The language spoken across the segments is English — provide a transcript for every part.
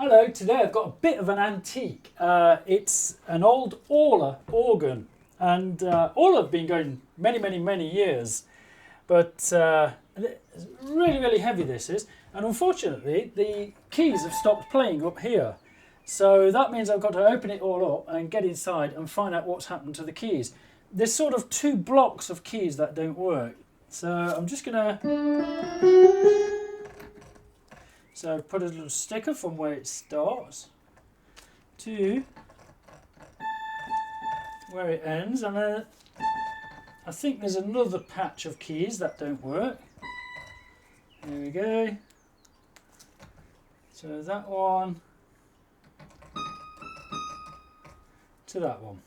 Hello, today I've got a bit of an antique. It's an old ORLA organ, and ORLA have been going many years, but it's really heavy this is, and unfortunately the keys have stopped playing up here. So that means I've got to open it all up and get inside and find out what's happened to the keys. There's sort of two blocks of keys that don't work. So I'm just gonna put a little sticker from where it starts to where it ends, and then I think there's another patch of keys that don't work. There we go. So that one to that one.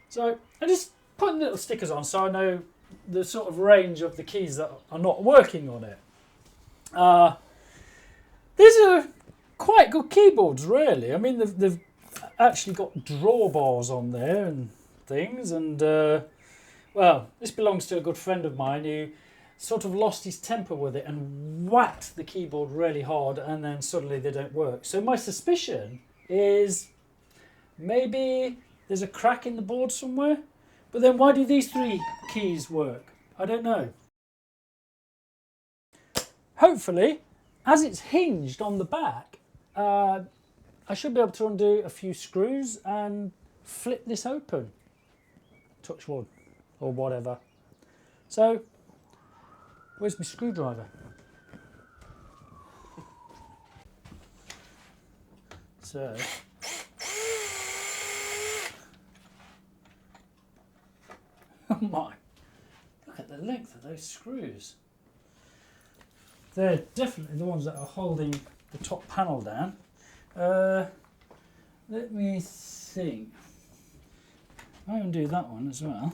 So I just put little stickers on so I know the sort of range of the keys that are not working on it. These are quite good keyboards, really. I mean, they've actually got drawbars on there and things. And, well, this belongs to a good friend of mine who sort of lost his temper with it and whacked the keyboard really hard, and then suddenly they don't work. So my suspicion is maybe there's a crack in the board somewhere. But then why do these three keys work? I don't know. Hopefully, as it's hinged on the back, I should be able to undo a few screws and flip this open. Touch wood or whatever. So, where's my screwdriver? So, oh my, look at the length of those screws. They're definitely the ones that are holding the top panel down. Let me think. I undo that one as well.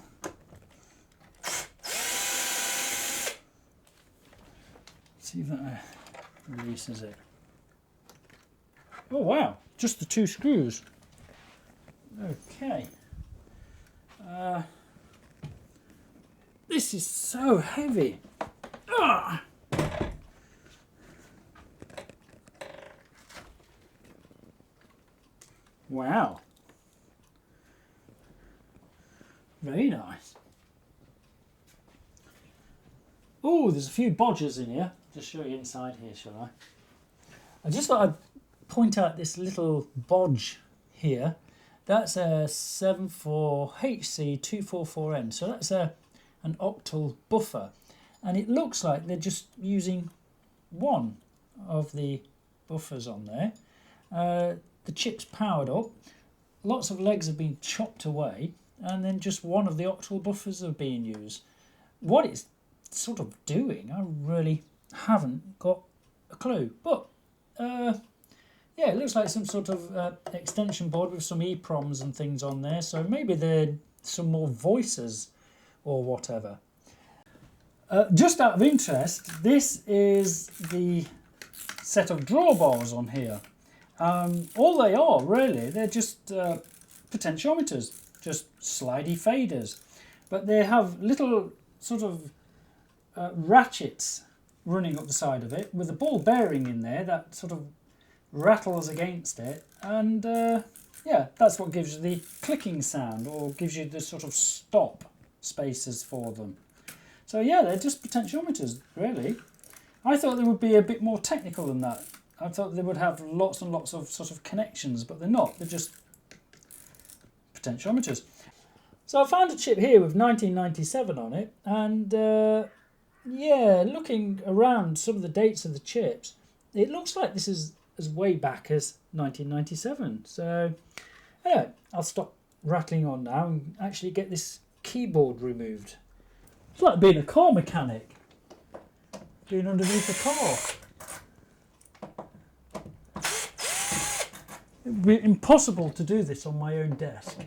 See if that releases it. Oh wow, just the two screws. Okay. This is so heavy. Ah! Wow. Very nice. Oh, there's a few bodgers in here. Just show you inside here, shall I? I just thought I'd point out this little bodge here. That's a 74HC244N. So that's an octal buffer. And it looks like they're just using one of the buffers on there. The chip's powered up, lots of legs have been chopped away, and then just one of the octal buffers are being used. What it's sort of doing, I really haven't got a clue. But, yeah, it looks like some sort of extension board with some EEPROMs and things on there, so maybe they're some more voices or whatever. Just out of interest, this is the set of drawbars on here. All they are, really, they're just potentiometers, just slidey faders. But they have little sort of ratchets running up the side of it with a ball bearing in there that sort of rattles against it. And yeah, that's what gives you the clicking sound, or gives you the sort of stop spaces for them. So yeah, they're just potentiometers, really. I thought they would be a bit more technical than that. I thought they would have lots and lots of sort of connections, but they're not. They're just potentiometers. So I found a chip here with 1997 on it, and yeah, looking around some of the dates of the chips, it looks like this is as way back as 1997. So anyway, I'll stop rattling on now and actually get this keyboard removed. It's like being a car mechanic, being underneath a car. It would be impossible to do this on my own desk.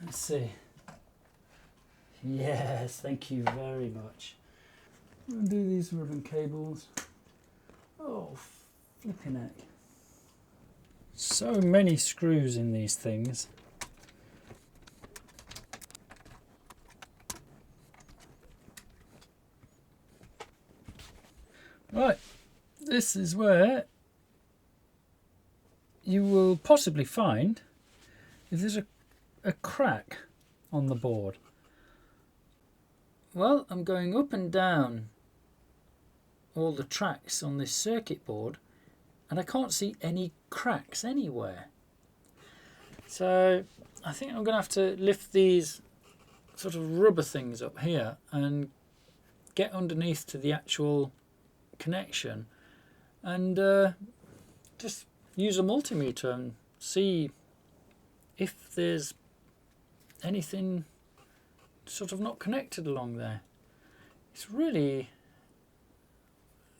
Let's see. Yes, thank you very much. Undo these ribbon cables. Oh, flipping heck. So many screws in these things. Right, this is where you will possibly find if there's a crack on the board. Well, I'm going up and down all the tracks on this circuit board and I can't see any cracks anywhere. So I think I'm going to have to lift these sort of rubber things up here and get underneath to the actual connection and just use a multimeter and see if there's anything sort of not connected along there. It's really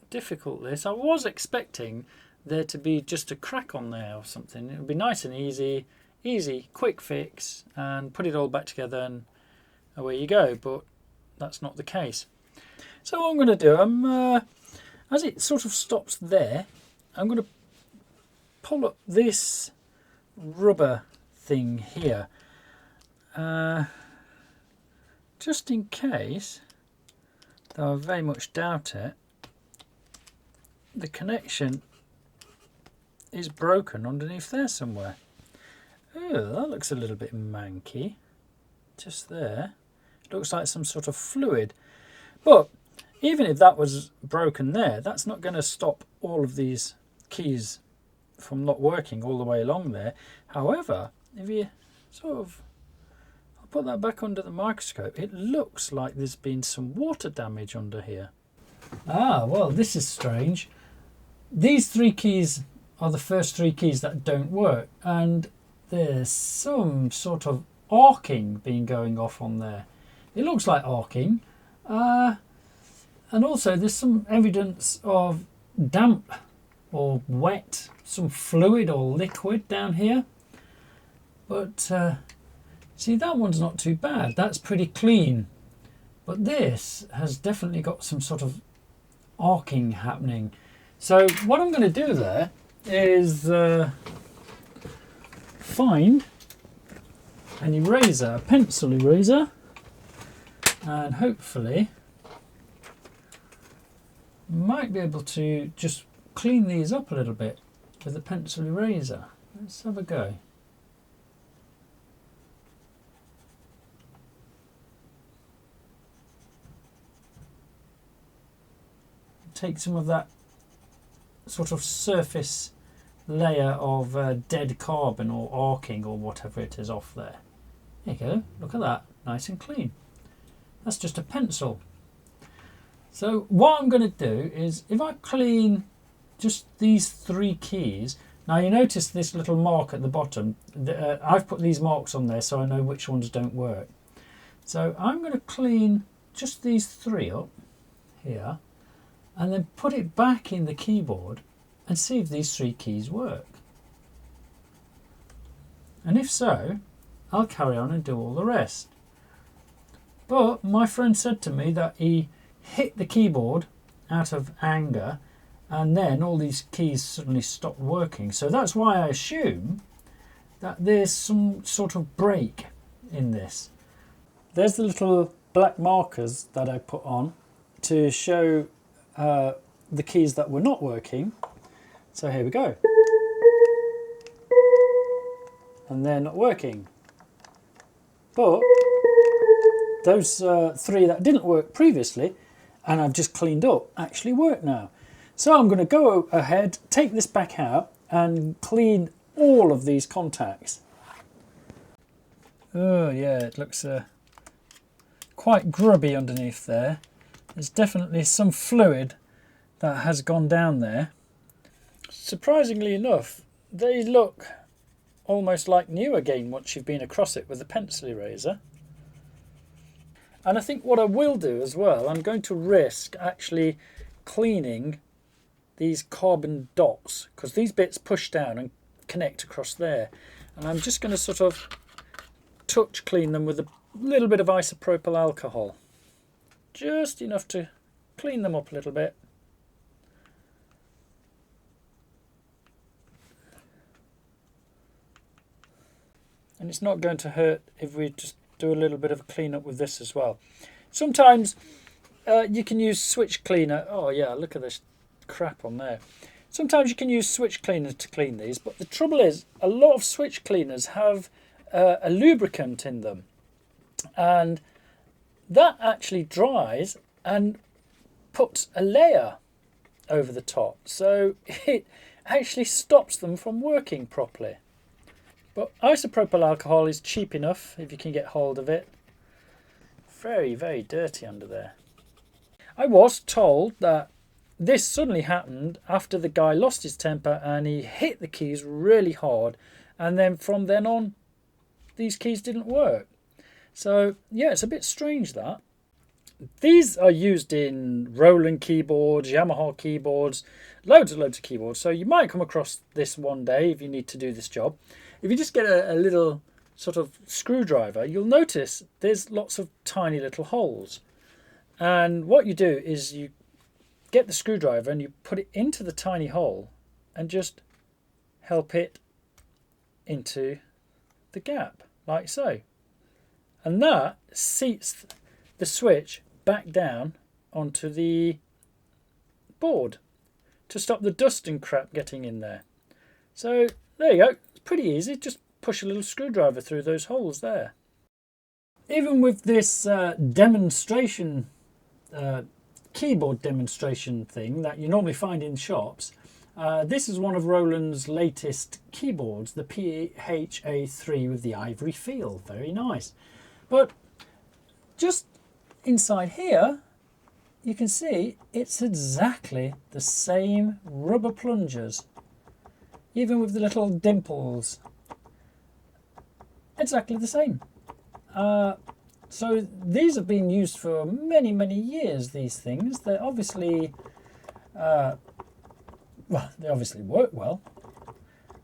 difficult, this. I was expecting there to be just a crack on there or something. It would be nice and easy, quick fix, and put it all back together and away you go, but that's not the case. So what I'm going to do, as it sort of stops there, I'm going to pull up this rubber thing here, just in case, though I very much doubt it, the connection is broken underneath there somewhere. Oh, that looks a little bit manky. Just there. It looks like some sort of fluid. But even if that was broken there, that's not going to stop all of these keys from not working all the way along there. However, if you sort of, I'll put that back under the microscope, it looks like there's been some water damage under here. Ah, well, this is strange. These three keys are the first three keys that don't work, and there's some sort of arcing been going off on there. It looks like arcing, and also there's some evidence of damp or wet, some fluid or liquid down here. But see, that one's not too bad, that's pretty clean, but this has definitely got some sort of arcing happening. So what I'm going to do there is find an eraser, a pencil eraser, and hopefully might be able to just clean these up a little bit with a pencil eraser. Let's have a go. Take some of that sort of surface layer of dead carbon or arcing or whatever it is off there. There you go, look at that, nice and clean. That's just a pencil. So what I'm going to do is, if I clean just these three keys, now you notice this little mark at the bottom, I've put these marks on there so I know which ones don't work. So I'm going to clean just these three up here and then put it back in the keyboard and see if these three keys work. And if so, I'll carry on and do all the rest. But my friend said to me that he hit the keyboard out of anger and then all these keys suddenly stopped working. So that's why I assume that there's some sort of break in this. There's the little black markers that I put on to show the keys that were not working. So here we go. And they're not working. But those three that didn't work previously and I've just cleaned up actually work now. So I'm going to go ahead, take this back out and clean all of these contacts. Oh yeah, it looks quite grubby underneath there. There's definitely some fluid that has gone down there. Surprisingly enough, they look almost like new again once you've been across it with a pencil eraser. And I think what I will do as well, I'm going to risk actually cleaning these carbon dots, because these bits push down and connect across there. And I'm just going to sort of touch clean them with a little bit of isopropyl alcohol. Just enough to clean them up a little bit. And it's not going to hurt if we just do a little bit of a clean up with this as well. Sometimes you can use switch cleaner. Oh yeah, look at this. crap on there. Sometimes you can use switch cleaners to clean these, but the trouble is a lot of switch cleaners have a lubricant in them, and that actually dries and puts a layer over the top, so it actually stops them from working properly. But isopropyl alcohol is cheap enough if you can get hold of it. Very, very dirty under there. I was told that this suddenly happened after the guy lost his temper and he hit the keys really hard, and then from then on these keys didn't work. So yeah, it's a bit strange that. These are used in Roland keyboards, Yamaha keyboards, loads and loads of keyboards. So you might come across this one day if you need to do this job. If you just get a little sort of screwdriver, you'll notice there's lots of tiny little holes. And what you do is you get the screwdriver and you put it into the tiny hole and just help it into the gap, like so. And that seats the switch back down onto the board to stop the dust and crap getting in there. So there you go, it's pretty easy, just push a little screwdriver through those holes there. Even with this demonstration keyboard demonstration thing that you normally find in shops, this is one of Roland's latest keyboards, the PHA3 with the ivory feel. Very nice. But just inside here, you can see it's exactly the same rubber plungers, even with the little dimples. Exactly the same. So these have been used for many, many years, these things. They're obviously, well, they obviously work well.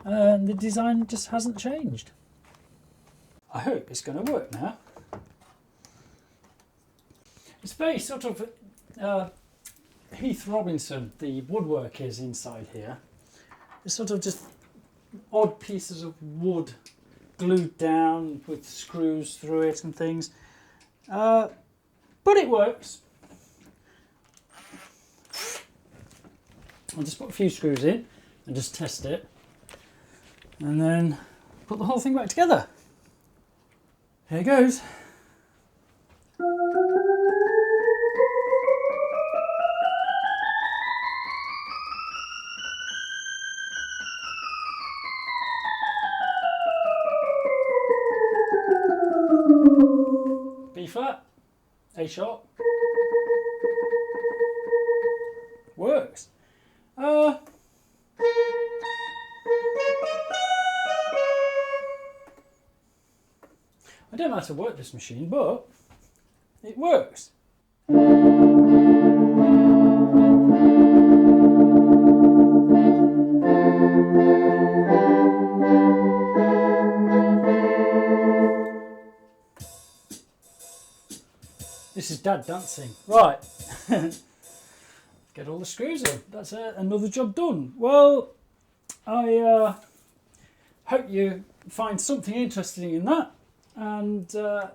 And the design just hasn't changed. I hope it's going to work now. It's very sort of Heath Robinson, the woodwork is inside here. It's sort of just odd pieces of wood glued down with screws through it and things. But it works. I'll just put a few screws in and just test it. And then put the whole thing back together. Here it goes. B flat, A sharp, works. I don't know how to work this machine, but it works. This is Dad dancing. Right. Get all the screws in. That's another job done. Well, I hope you find something interesting in that. And as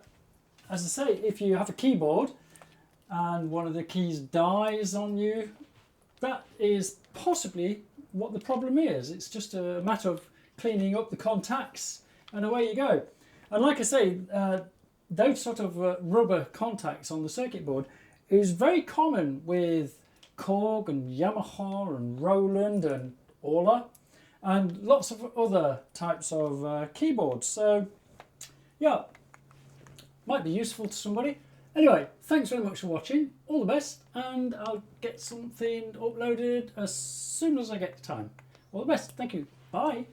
I say, if you have a keyboard and one of the keys dies on you, that is possibly what the problem is. It's just a matter of cleaning up the contacts and away you go. And like I say, those sort of rubber contacts on the circuit board is very common with Korg and Yamaha and Roland and ORLA and lots of other types of keyboards. So yeah, might be useful to somebody. Anyway, thanks very much for watching. All the best, and I'll get something uploaded as soon as I get the time. All the best. Thank you. Bye.